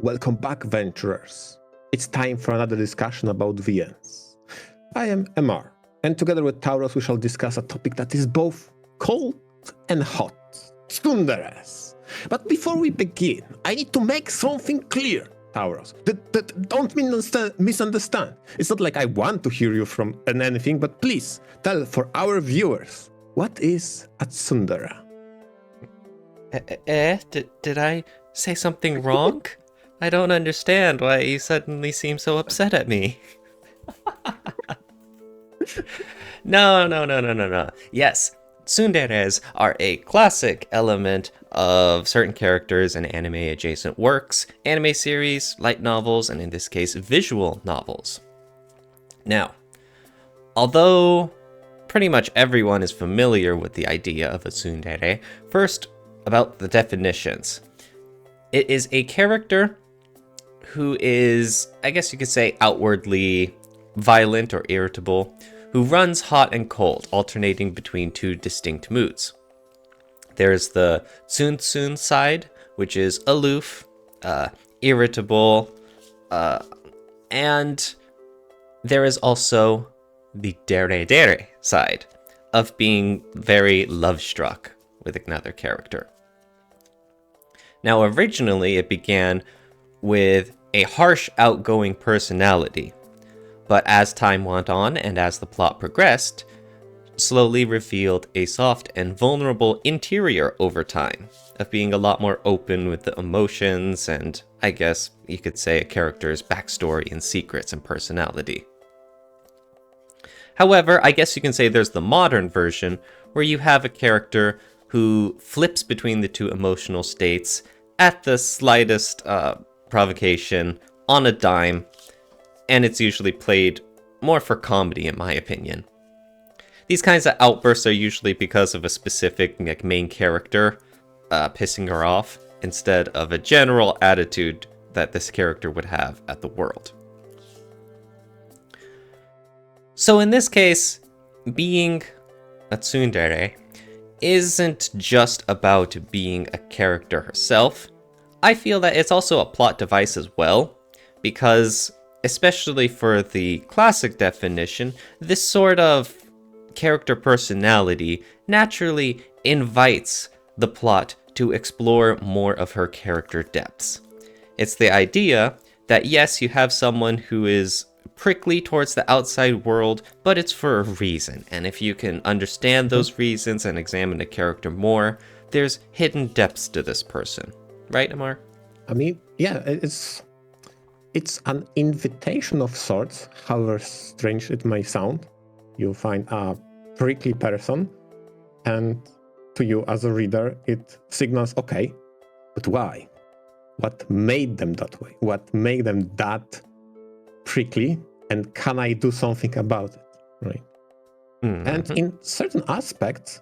Welcome back, venturers. It's time for another discussion about VNs. I am Emar, and together with Tauros we shall discuss a topic that is both cold and hot. Tsunderes. But before we begin, I need to make something clear, Tauros. Don't misunderstand. It's not like I want to hear you from anything, but please tell for our viewers, what is a tsundere? Did I say something wrong? I don't understand why you suddenly seem so upset at me. No. Yes, Tsunderes are a classic element of certain characters in anime-adjacent works, anime series, light novels, and in this case, visual novels. Now, although pretty much everyone is familiar with the idea of a tsundere, first, about the definitions. It is a character who is, I guess you could say, outwardly violent or irritable, who runs hot and cold, alternating between two distinct moods. There's the Tsun side, which is aloof, irritable, and there is also the Dere side, of being very love-struck with another character. Now, originally, it began with a harsh, outgoing personality, but as time went on and as the plot progressed, slowly revealed a soft and vulnerable interior over time, of being a lot more open with the emotions and, I guess you could say, a character's backstory and secrets and personality. However, I guess you can say there's the modern version, where you have a character who flips between the two emotional states at the slightest provocation, on a dime, and it's usually played more for comedy, in my opinion. These kinds of outbursts are usually because of a specific main character pissing her off, instead of a general attitude that this character would have at the world. So in this case, being a tsundere isn't just about being a character herself. I feel that it's also a plot device as well, because, especially for the classic definition, this sort of character personality naturally invites the plot to explore more of her character depths. It's the idea that yes, you have someone who is prickly towards the outside world, but it's for a reason, and if you can understand those reasons and examine the character more, there's hidden depths to this person. Right, Amar? I mean, yeah, it's an invitation of sorts, however strange it may sound. You find a prickly person, and to you as a reader, it signals, okay, but why? What made them that way? What made them that prickly? And can I do something about it, right? Mm-hmm. And in certain aspects,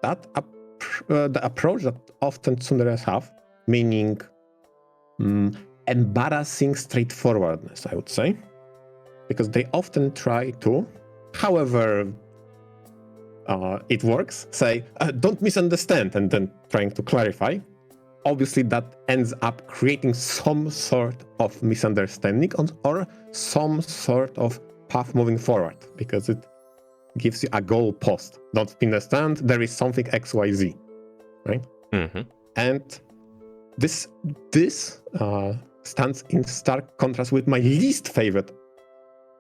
that the approach that often tsunderes have, meaning embarrassing straightforwardness, I would say, because they often try to, however it works, say, don't misunderstand, and then trying to clarify. Obviously, that ends up creating some sort of misunderstanding or some sort of path moving forward, because it gives you a goal post. Don't understand, there is something XYZ, right? Mm-hmm. And this stands in stark contrast with my least favorite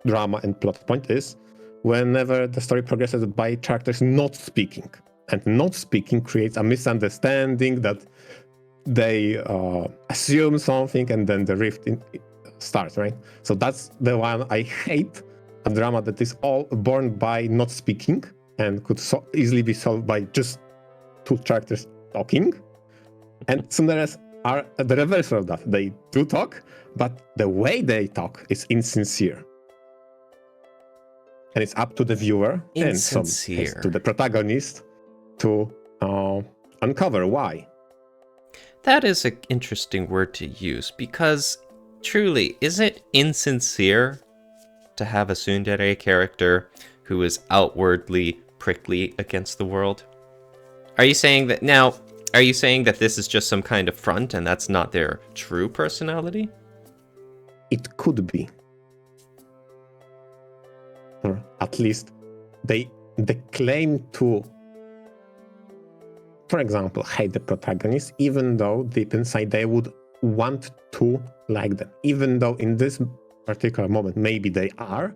drama and plot point is whenever the story progresses by characters not speaking. And not speaking creates a misunderstanding that they assume something and then the rift starts, right? So that's the one I hate, a drama that is all born by not speaking and could easily be solved by just two characters talking. And tsunderes are the reverse of that. They do talk, but the way they talk is insincere. And it's up to the viewer and some case to the protagonist to uncover why. That is an interesting word to use, because truly, is it insincere to have a tsundere character who is outwardly prickly against the world? Are you saying that now, Are you saying that this is just some kind of front and that's not their true personality? It could be. Or at least they claim to, for example, hate the protagonist, even though deep inside they would want to like them. Even though in this particular moment, maybe they are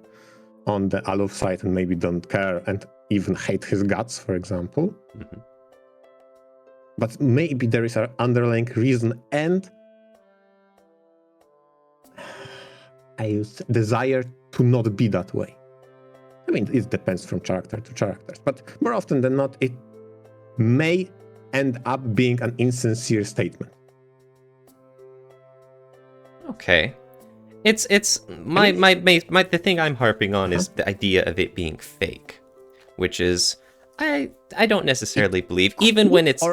on the Aloof side and maybe don't care and even hate his guts, for example. Mm-hmm. But maybe there is an underlying reason and I use desire to not be that way. I mean, it depends from character to character, but more often than not, it may end up being an insincere statement. Okay. It's the thing I'm harping on is the idea of it being fake, which is I don't necessarily believe, even when that's,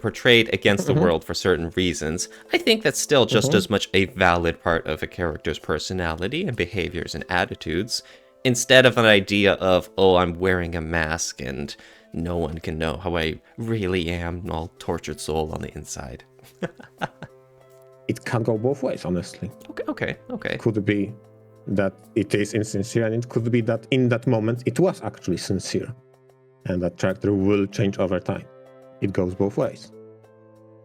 portrayed against the world for certain reasons. I think that's still just as much a valid part of a character's personality and behaviors and attitudes, instead of an idea of, oh, I'm wearing a mask and no one can know how I really am, all tortured soul on the inside. It can go both ways, honestly. Okay. It could be that it is insincere, and it could be that in that moment it was actually sincere, and that character will change over time. It goes both ways.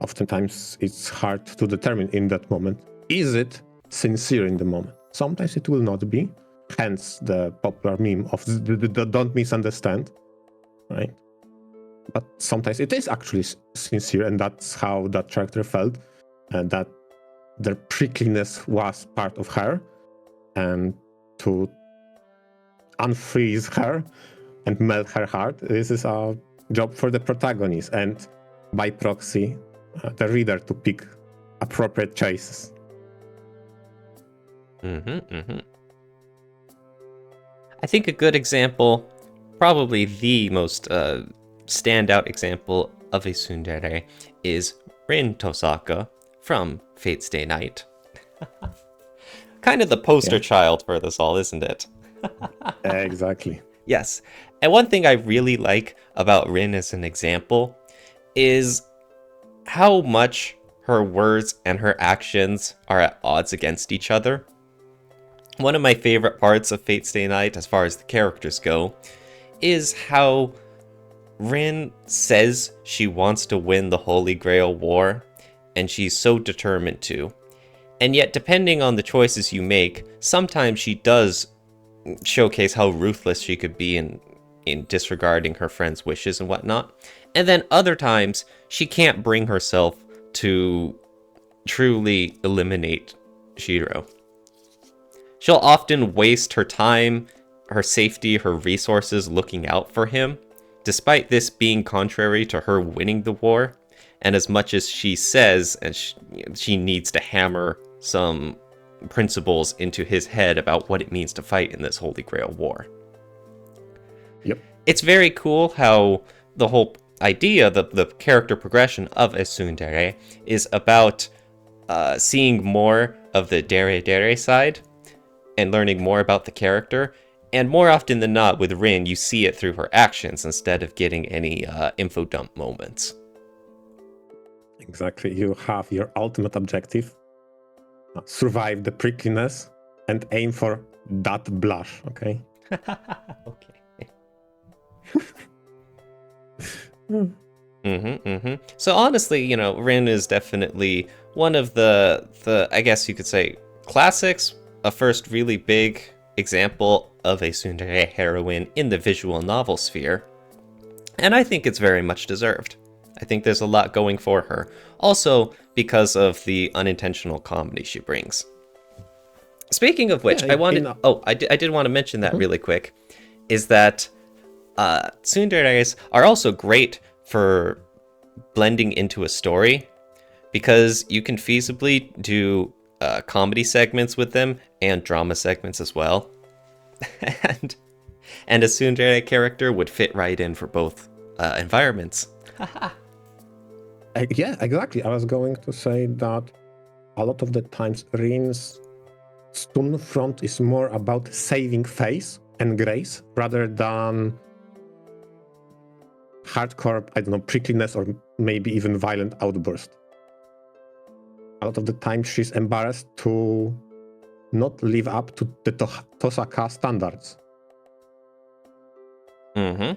Oftentimes it's hard to determine in that moment, is it sincere in the moment? Sometimes it will not be, hence the popular meme of the don't misunderstand, right? But sometimes it is actually sincere, and that's how that character felt, and that their prickliness was part of her, and to unfreeze her and melt her heart, this is a job for the protagonist, and by proxy, the reader to pick appropriate choices. I think a good example, probably the most standout example of a tsundere, is Rin Tosaka from Fate Stay Night. Kind of the poster child for this all, isn't it? Exactly. Yes. And one thing I really like about Rin as an example is how much her words and her actions are at odds against each other. One of my favorite parts of Fate Stay Night, as far as the characters go, is how Rin says she wants to win the Holy Grail War, and she's so determined to. And yet, depending on the choices you make, sometimes she does showcase how ruthless she could be in disregarding her friend's wishes and whatnot. And then other times, she can't bring herself to truly eliminate Shiro. She'll often waste her time, her safety, her resources looking out for him, despite this being contrary to her winning the war. And as much as she says, and she needs to hammer some principles into his head about what it means to fight in this Holy Grail War. Yep. It's very cool how the whole idea, the character progression of a tsundere is about seeing more of the dere side and learning more about the character. And more often than not, with Rin, you see it through her actions instead of getting any info dump moments. Exactly. You have your ultimate objective, survive the prickliness, and aim for that blush, okay? Okay. So honestly, Rin is definitely one of the I guess you could say classics, a first really big example of a tsundere heroine in the visual novel sphere. And I think it's very much deserved. I think there's a lot going for her. Also because of the unintentional comedy she brings. Speaking of which, I did want to mention that really quick, is that tsunderes are also great for blending into a story, because you can feasibly do comedy segments with them and drama segments as well. and a tsundere character would fit right in for both environments. Yeah, exactly. I was going to say that a lot of the times Rin's stun front is more about saving face and grace rather than hardcore, I don't know, prickliness or maybe even violent outburst. A lot of the time she's embarrassed to not live up to the Tosaka standards. Mm-hmm.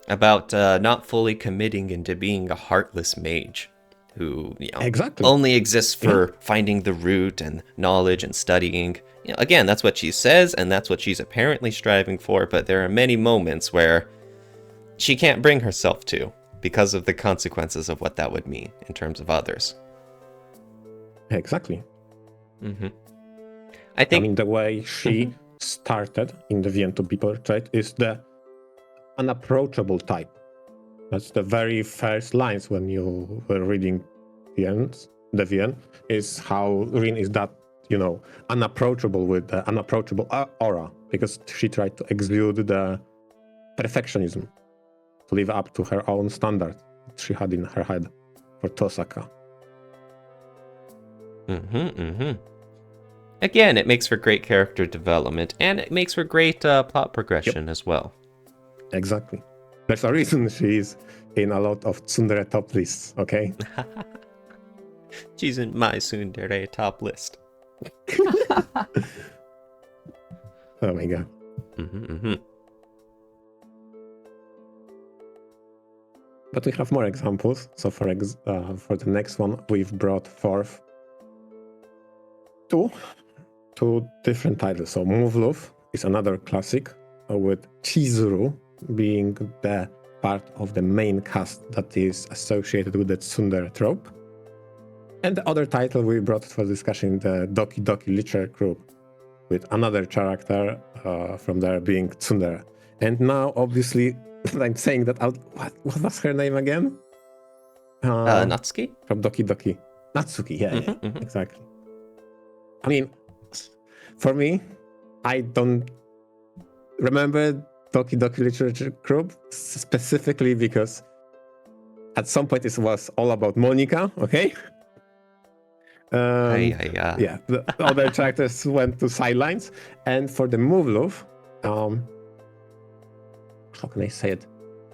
About not fully committing into being a heartless mage who, Exactly. only exists for finding the root and knowledge and studying. Again, that's what she says, and that's what she's apparently striving for, but there are many moments where she can't bring herself to because of the consequences of what that would mean in terms of others. Exactly. Mm-hmm. I mean, the way she started in the VN to be portrayed is the unapproachable type. That's the very first lines when you were reading the VN, is how Rin is that, unapproachable with the unapproachable aura, because she tried to exude the perfectionism, to live up to her own standard she had in her head for Tosaka. Again, it makes for great character development, and it makes for great plot progression as well. Exactly. There's a reason she's in a lot of Tsundere top lists, okay? She's in my Tsundere top list. Oh my god. But we have more examples. So for the next one, we've brought forth two different titles. So Muwlów is another classic, with Chizuru being the part of the main cast that is associated with the tsundere trope. And the other title we brought for discussion, the Doki Doki Literature group, with another character from there being tsundere. And now, obviously, I'm saying that out. What was her name again? Natsuki? From Doki Doki. Natsuki, yeah, exactly. I mean, for me, I don't remember Doki Doki Literature group specifically because at some point it was all about Monica, okay? Yeah, the other characters went to sidelines. And for the Muwlów, how can I say it?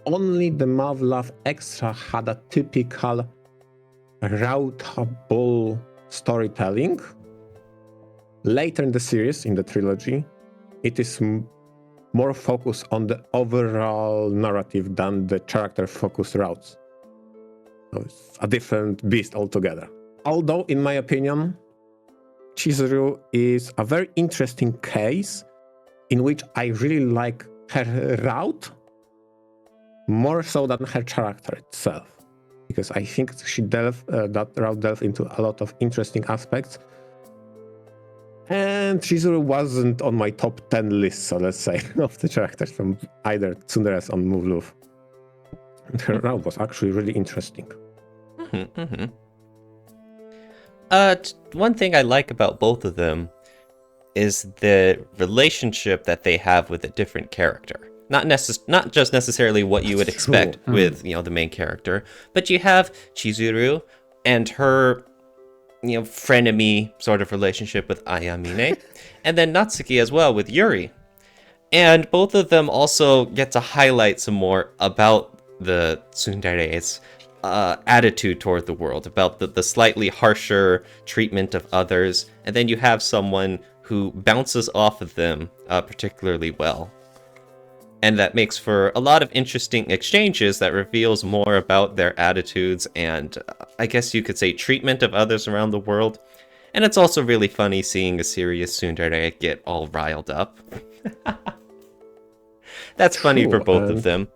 Only the Muwlów Extra had a typical routable storytelling. Later in the series, in the trilogy, it is more focused on the overall narrative than the character-focused routes. So it's a different beast altogether. Although, in my opinion, Chizuru is a very interesting case in which I really like her route more so than her character itself. Because I think that route delved into a lot of interesting aspects. And Chizuru wasn't on my top 10 list, so let's say, of the characters from either Tsunderes or Muwlów. And her route was actually really interesting. One thing I like about both of them is the relationship that they have with a different character. Not just necessarily what you would expect with, the main character, but you have Chizuru and her frenemy sort of relationship with Ayamine, and then Natsuki as well with Yuri. And both of them also get to highlight some more about the Tsunderes' attitude toward the world, about the slightly harsher treatment of others, and then you have someone who bounces off of them particularly well. And that makes for a lot of interesting exchanges that reveals more about their attitudes and, I guess you could say, treatment of others around the world. And it's also really funny seeing a serious tsundere get all riled up. That's funny for both of them.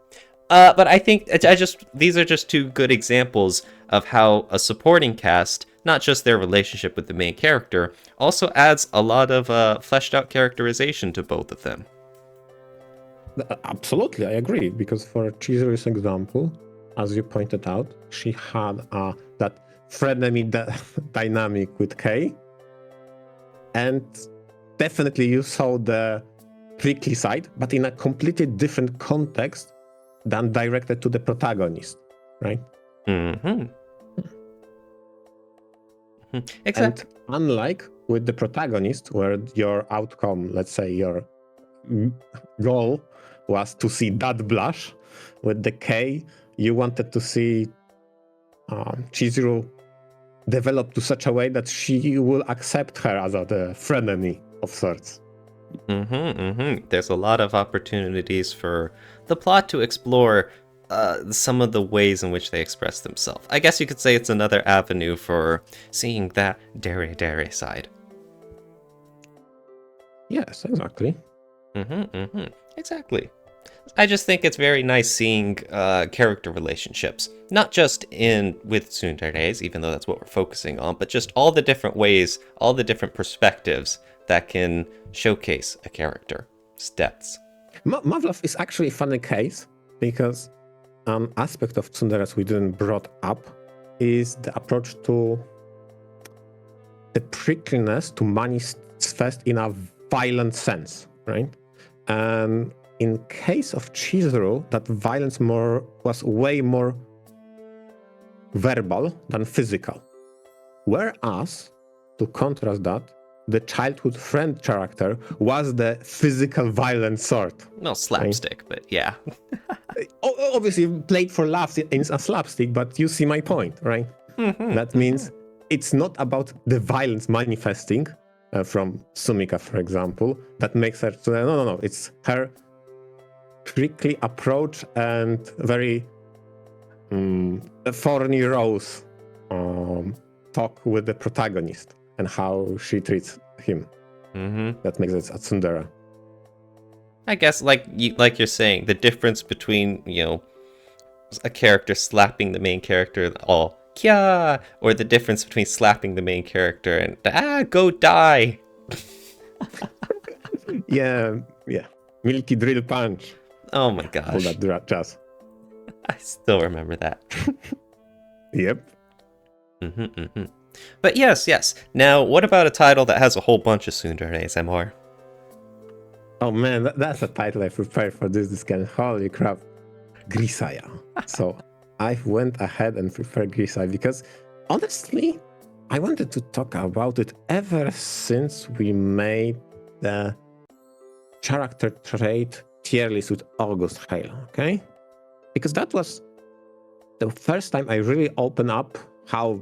But I think these are just two good examples of how a supporting cast, not just their relationship with the main character, also adds a lot of fleshed out characterization to both of them. Absolutely, I agree, because for Chizuru's example, as you pointed out, she had that frenemy dynamic with Kei, and definitely you saw the prickly side, but in a completely different context than directed to the protagonist, right? Exactly. And unlike with the protagonist, where your outcome, let's say your goal was to see that blush, with the K, you wanted to see Chizuru develop to such a way that she will accept her as the frenemy of sorts. There's a lot of opportunities for the plot to explore some of the ways in which they express themselves. I guess you could say it's another avenue for seeing that dere side. Yes, exactly. Exactly. I just think it's very nice seeing character relationships, not just with Tsunderes, even though that's what we're focusing on, but just all the different ways, all the different perspectives that can showcase a character's depths. Mavlov is actually a funny case because an aspect of Tsunderes we didn't brought up is the approach to the prickliness to manifest in a violent sense, right? And in case of Chizuru, that violence was way more verbal than physical. Whereas, to contrast that, the childhood friend character was the physical violent sort. Well, slapstick, right? But yeah. Obviously, played for laughs in a slapstick, but you see my point, right? That means it's not about the violence manifesting from Sumika, for example, that makes her... No. It's her prickly approach and very thorny rose talk with the protagonist and how she treats him. That makes it a tsundere. I guess, like you're saying, the difference between, a character slapping the main character, all kya, or the difference between slapping the main character and go die. yeah. Milky drill punch. Oh my gosh. All that jazz. I still remember that. Yep. But yes. Now, what about a title that has a whole bunch of tsunderes, Amor? Oh man, that's a title I prepared for this discussion. Holy crap. Grisaya. So I went ahead and prepared Grisaya because honestly, I wanted to talk about it ever since we made the character trait tier list with August Halo, okay? Because that was the first time I really opened up how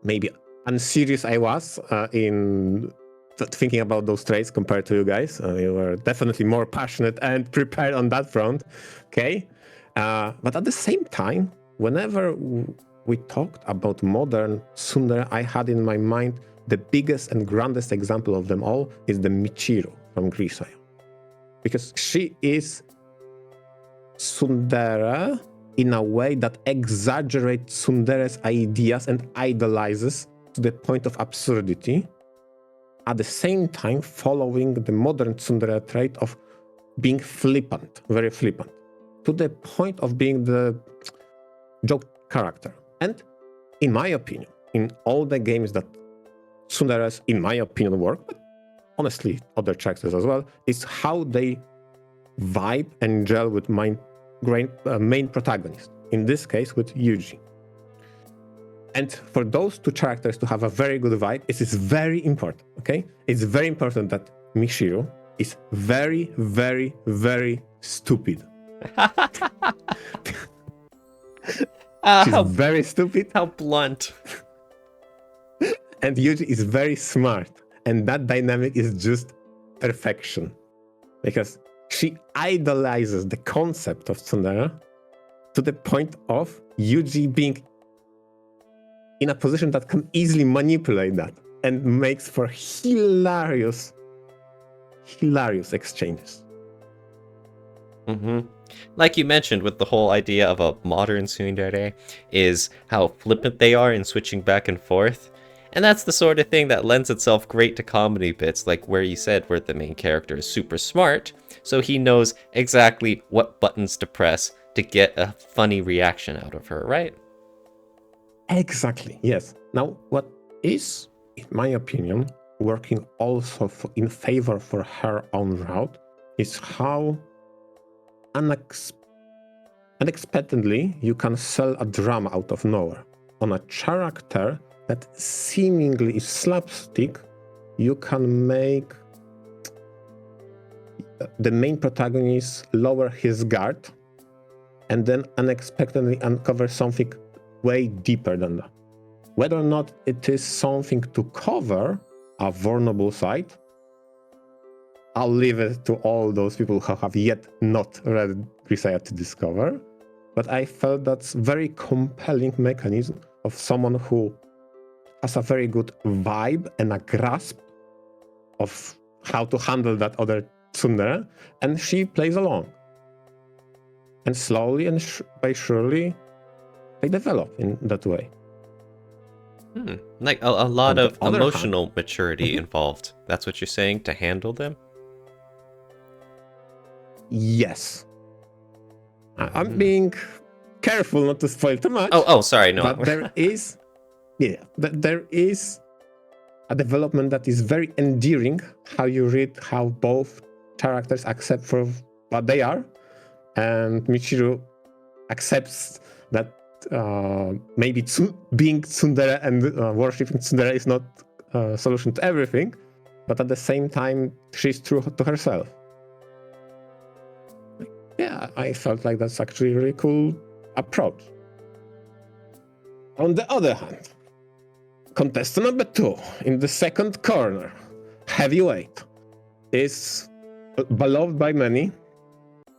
maybe unserious I was in thinking about those traits compared to you guys. You were definitely more passionate and prepared on that front, okay? But at the same time, whenever we talked about modern tsundere, I had in my mind the biggest and grandest example of them all is the Michiru from Grisaya. Because she is tsundere in a way that exaggerates tsundere's ideas and idolizes to the point of absurdity, at the same time following the modern tsundere trait of being flippant, very flippant, to the point of being the joke character. And in my opinion, in all the games that tsunderes, in my opinion, work, but honestly, other characters as well, is how they vibe and gel with main protagonist. In this case, with Yuji. And for those two characters to have a very good vibe, it is very important, okay? It's very important that Michiru is very, very, very stupid. She's very stupid. How blunt. And Yuji is very smart. And that dynamic is just perfection. Because she idolizes the concept of tsundere to the point of Yuji being in a position that can easily manipulate that and makes for hilarious exchanges. Like you mentioned, with the whole idea of a modern tsundere is how flippant they are in switching back and forth. And that's the sort of thing that lends itself great to comedy bits, like where you said where the main character is super smart, so he knows exactly what buttons to press to get a funny reaction out of her, right? Exactly, yes. Now, what is, in my opinion, working also in favor for her own route is how unexpectedly you can sell a drama out of nowhere. On a character that seemingly is slapstick, you can make the main protagonist lower his guard and then unexpectedly uncover something way deeper than that. Whether or not it is something to cover a vulnerable side, I'll leave it to all those people who have yet not read Grisaya to discover. But I felt that's very compelling mechanism of someone who has a very good vibe and a grasp of how to handle that other tsundere, and she plays along. And slowly and by surely, they develop in that way. Like a lot of emotional hand, maturity involved. That's what you're saying, to handle them? Yes. I'm being careful not to spoil too much. Oh, sorry, no. But there is a development that is very endearing, how you read how both characters accept for what they are, and Michiru accepts that maybe being tsundere and worshipping tsundere is not a solution to everything, but at the same time, she's true to herself. Yeah, I felt like that's actually a really cool approach. On the other hand, contestant number 2 in the second corner, heavyweight, is beloved by many.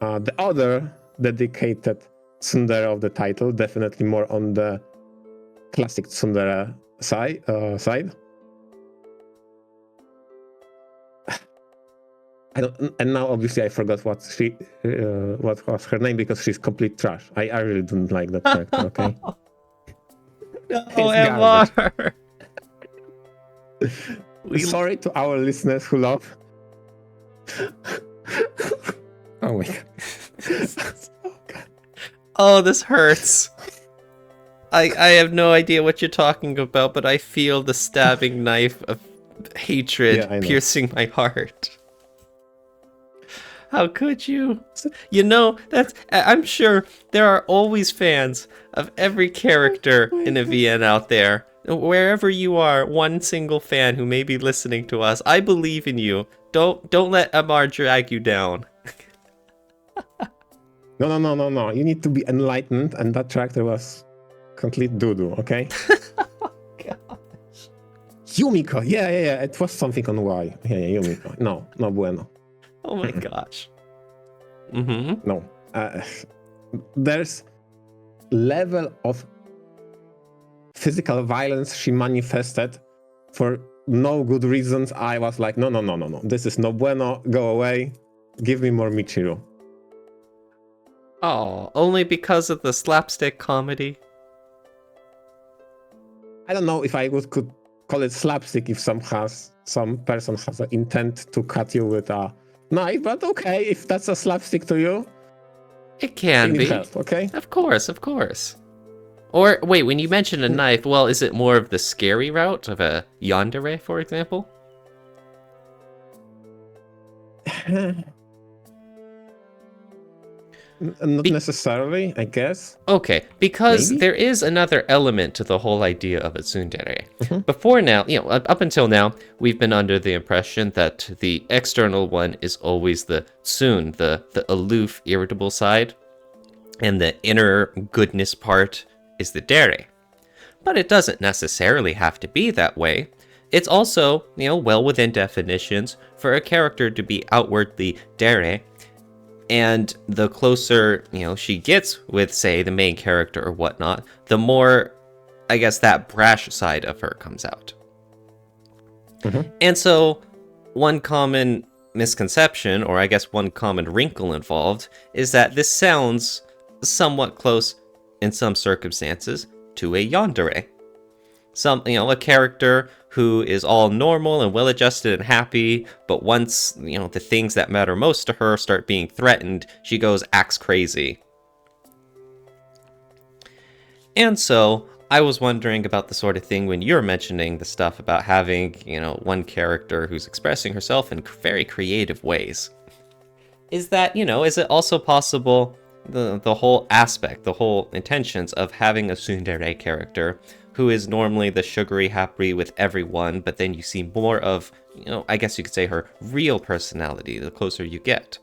The other dedicated tsundere of the title, definitely more on the classic tsundere side. And now obviously I forgot what was her name, because she's complete trash. I really don't like that character. Okay. No, Emma. Sorry to our listeners who love. Oh my god. Oh god. Oh, this hurts. I have no idea what you're talking about, but I feel the stabbing knife of hatred piercing my heart. How could you? You know, I'm sure there are always fans of every character in a VN out there. Wherever you are, one single fan who may be listening to us, I believe in you. Don't let Amar drag you down. No. You need to be enlightened, and that character was complete doo-doo, okay? Gosh. Yumiko, yeah. It was something on Y. Yeah, Yumiko. No bueno. Oh my gosh. No. There's level of physical violence she manifested for no good reasons. I was like, no. This is no bueno. Go away. Give me more Michiru. Oh, only because of the slapstick comedy? I don't know if I could call it slapstick if some person has an intent to cut you with a knife, but okay, if that's a slapstick to you, it can be. Help, okay? Of course. Or wait, when you mention a knife, well, is it more of the scary route of a yandere, for example? Not necessarily, I guess. Okay, because Maybe? there is another element to the whole idea of a tsundere. Before now, up until now, we've been under the impression that the external one is always the tsun, the aloof, irritable side, and the inner goodness part is the dere. But it doesn't necessarily have to be that way. It's also, well within definitions for a character to be outwardly dere. And the closer, she gets with, say, the main character or whatnot, the more, I guess, that brash side of her comes out. And so, one common misconception, or I guess one common wrinkle involved, is that this sounds somewhat close, in some circumstances, to a yandere. A character who is all normal and well-adjusted and happy, but once, the things that matter most to her start being threatened, she acts crazy. And so, I was wondering about the sort of thing when you're mentioning the stuff about having, one character who's expressing herself in very creative ways. Is that, is it also possible the whole aspect, the whole intentions of having a tsundere character who is normally the sugary happy with everyone, but then you see more of, I guess you could say her real personality the closer you get.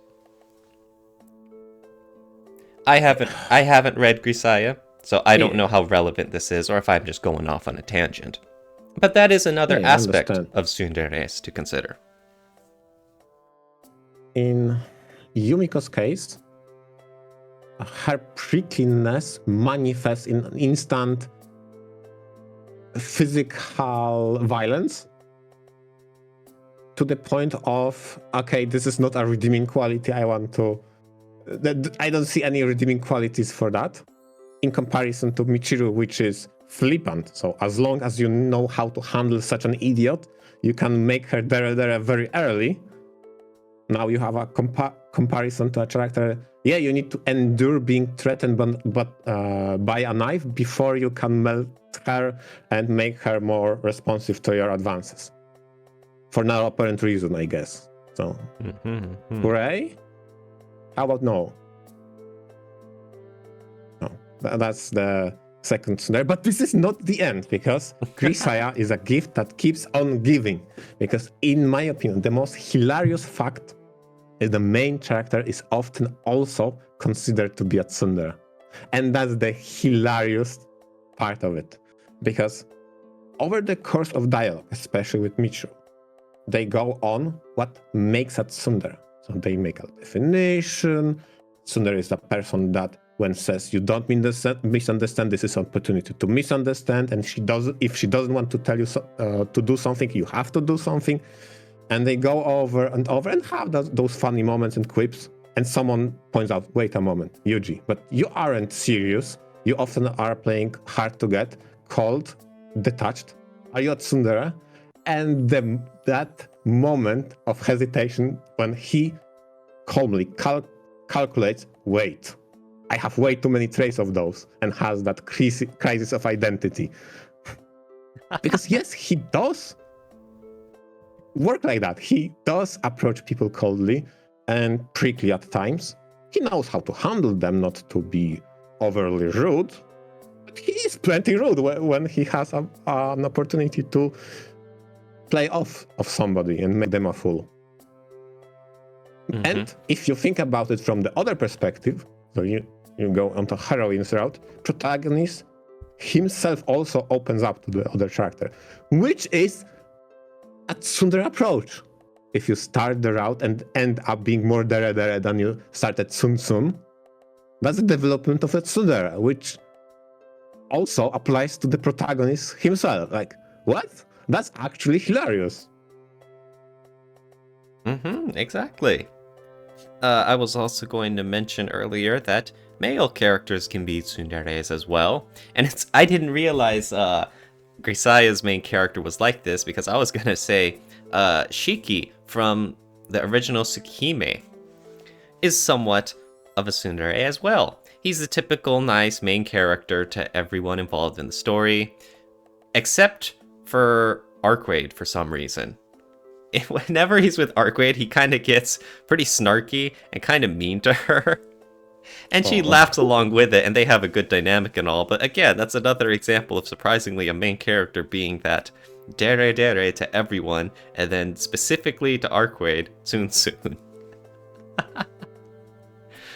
I haven't read Grisaya, so I don't Yeah. know how relevant this is, or if I'm just going off on a tangent. But that is another Yeah, I aspect understand. of Tsunderes to consider. In Yumiko's case, her prickliness manifests in instant physical violence to the point of, okay, this is not a redeeming quality. I don't see any redeeming qualities for that in comparison to Michiru, which is flippant. So as long as you know how to handle such an idiot, you can make her there very early. Now you have a comparison to a character. Yeah, you need to endure being threatened by a knife before you can melt her and make her more responsive to your advances. For no apparent reason, I guess. So, hooray? How about no? No, that's the second scenario. But this is not the end, because Grisaya is a gift that keeps on giving. Because in my opinion, the most hilarious fact is the main character is often also considered to be a tsundere. And that's the hilarious part of it. Because over the course of dialogue, especially with Michiru, they go on what makes a tsundere. So they make a definition. Tsundere is a person that when says you don't misunderstand, this is an opportunity to misunderstand. And if she doesn't want to tell you to do something, you have to do something. And they go over and over and have those funny moments and quips. And someone points out, wait a moment, Yuji, but you aren't serious. You often are playing hard to get, cold, detached. Are you a tsundere? And that moment of hesitation when he calmly calculates, wait, I have way too many traits of those, and has that crisis of identity. Because yes, he does work like that. He does approach people coldly and prickly at times. He knows how to handle them, not to be overly rude, but he is plenty rude when he has an opportunity to play off of somebody and make them a fool. And if you think about it from the other perspective, so you go onto heroine's route, protagonist himself also opens up to the other character, which is a tsundere approach. If you start the route and end up being more dere than you started Tsun, that's the development of a tsundere, which also applies to the protagonist himself. Like, what? That's actually hilarious. Exactly. I was also going to mention earlier that male characters can be tsunderes as well. And I didn't realize Grisaya's main character was like this, because I was going to say Shiki from the original Tsukihime is somewhat of a tsundere as well. He's the typical nice main character to everyone involved in the story, except for Arcade for some reason. Whenever he's with Arcade, he kind of gets pretty snarky and kind of mean to her. And she laughs along with it, and they have a good dynamic and all. But again, that's another example of surprisingly a main character being that dere to everyone, and then specifically to Arcade, soon.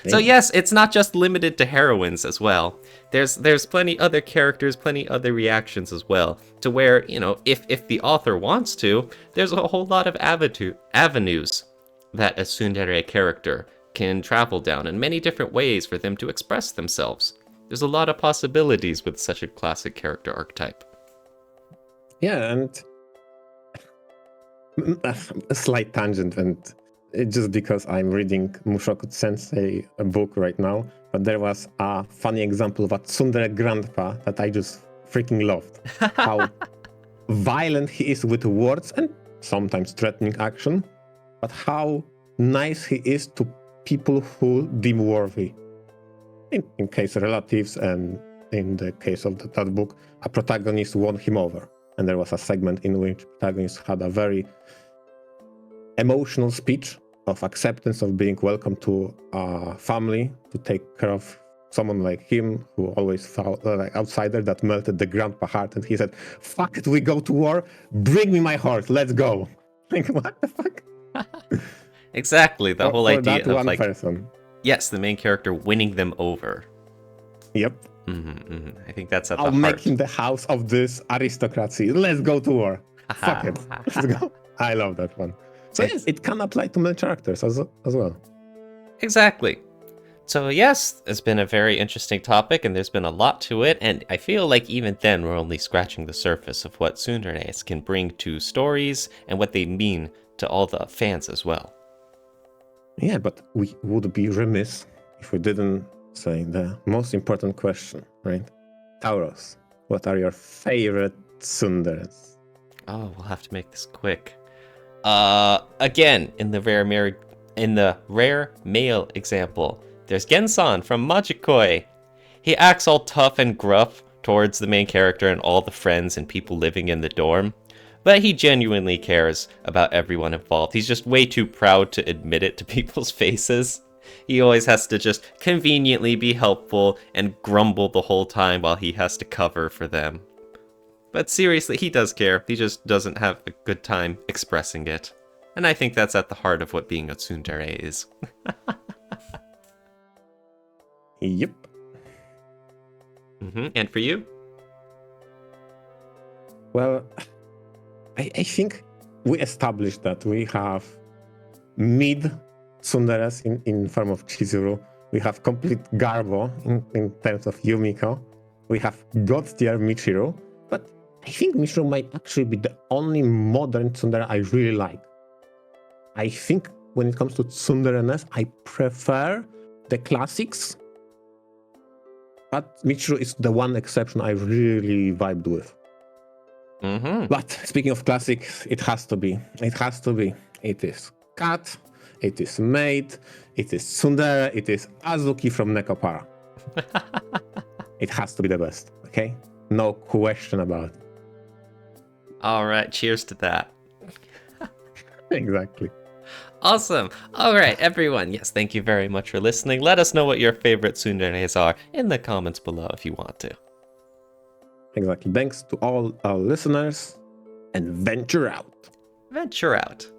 So yes, it's not just limited to heroines as well. There's plenty other characters, plenty other reactions as well, to where, if the author wants to, there's a whole lot of avenues that a tsundere character can travel down, in many different ways for them to express themselves. There's a lot of possibilities with such a classic character archetype. Yeah, and a slight tangent, and just because I'm reading Mushoku Sensei, a book right now, but there was a funny example of a tsundere grandpa that I just freaking loved. How violent he is with words and sometimes threatening action, but how nice he is to people who deem worthy. In case relatives, and in the case of that book, a protagonist won him over. And there was a segment in which protagonist had a very emotional speech of acceptance of being welcome to a family, to take care of someone like him, who always felt like outsider, that melted the grandpa heart. And he said, fuck it, we go to war, bring me my horse, let's go. Like, what the fuck? Exactly, the whole idea that of one like person. Yes, the main character winning them over. Yep. I think that's at the I'll heart. make him the house of this aristocracy. Let's go to war. Fuck it. Let's go. I love that one. So yes, it can apply to male characters as well. Exactly. So yes, it's been a very interesting topic, and there's been a lot to it, and I feel like even then we're only scratching the surface of what Tsunderes can bring to stories and what they mean to all the fans as well. Yeah, but we would be remiss if we didn't say the most important question, right? Tauros, what are your favorite Tsunderes? Oh, we'll have to make this quick. Again, in the rare male example, there's Gensan from Majikoi. He acts all tough and gruff towards the main character and all the friends and people living in the dorm, but he genuinely cares about everyone involved. He's just way too proud to admit it to people's faces. He always has to just conveniently be helpful and grumble the whole time while he has to cover for them. But seriously, he does care. He just doesn't have a good time expressing it. And I think that's at the heart of what being a tsundere is. Yep. And for you? Well, I think we established that we have mid Tsunderes in form of Chizuru. We have complete Garbo in terms of Yumiko. We have God tier Michiru. But I think Michiru might actually be the only modern tsundere I really like. I think when it comes to tsundere-ness, I prefer the classics. But Michiru is the one exception I really vibed with. But speaking of classics, it has to be. It is Kat, it is Maid, it is Tsundere, it is Azuki from Nekopara. It has to be the best, okay? No question about it. All right, cheers to that. Exactly. Awesome. All right, everyone. Yes, thank you very much for listening. Let us know what your favorite tsunderes are in the comments below if you want to. Exactly. Thanks to all our listeners, and VNture out. VNture out.